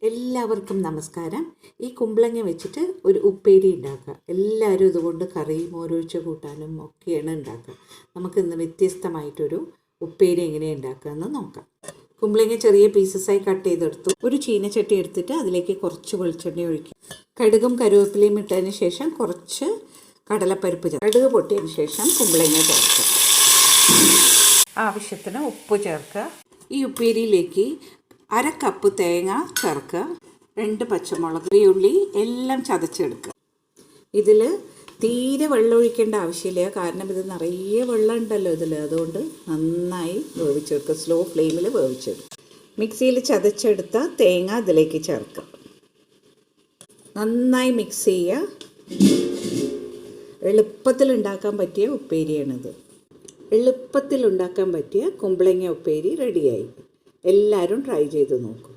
എല്ലാവർക്കും നമസ്കാരം. ഈ കുമ്പളങ്ങ വെച്ചിട്ട് ഒരു ഉപ്പേരി ഉണ്ടാക്കുക. എല്ലാവരും ഇതുകൊണ്ട് കറിയും മോരൊഴിച്ച് കൂട്ടാനും ഒക്കെയാണ് ഉണ്ടാക്കുക. നമുക്കിന്ന് വ്യത്യസ്തമായിട്ടൊരു ഉപ്പേരി എങ്ങനെയാണ് ഉണ്ടാക്കുകയെന്ന് നോക്കാം. കുമ്പളങ്ങ ചെറിയ പീസസായി കട്ട് ചെയ്തെടുത്തു. ഒരു ചീനച്ചട്ടി എടുത്തിട്ട് അതിലേക്ക് കുറച്ച് വെളിച്ചെണ്ണ ഒഴിക്കും. കടുകും കരുവേപ്പിലയും ഇട്ടതിന് ശേഷം കുറച്ച് കടലപ്പരിപ്പ് കടുക് പൊട്ടിയതിന് ശേഷം കുമ്പളങ്ങ ചേർക്കുക. ആവശ്യത്തിന് ഉപ്പ് ചേർക്കുക. ഈ ഉപ്പേരിയിലേക്ക് 1/2 കപ്പ് തേങ്ങ ചേർക്കുക, 2 പച്ചമുളക്, ഉള്ളി എല്ലാം ചതച്ചെടുക്കുക. ഇതിൽ തീരെ വെള്ളം ഒഴിക്കേണ്ട ആവശ്യമില്ല, കാരണം ഇത് നിറയെ വെള്ളം ഉണ്ടല്ലോ ഇതിൽ. അതുകൊണ്ട് നന്നായി വേവിച്ചെടുക്കുക, സ്ലോ ഫ്ലെയിമിൽ വേവിച്ചെടുക്കുക. മിക്സിയിൽ ചതച്ചെടുത്ത തേങ്ങ ഇതിലേക്ക് ചേർക്കുക, നന്നായി മിക്സ് ചെയ്യുക. എളുപ്പത്തിൽ ഉണ്ടാക്കാൻ പറ്റിയ ഉപ്പേരിയാണിത്. എളുപ്പത്തിൽ ഉണ്ടാക്കാൻ പറ്റിയ കുമ്പളങ്ങ ഉപ്പേരി റെഡിയായി. എല്ലാവരും ട്രൈ ചെയ്ത് നോക്കും.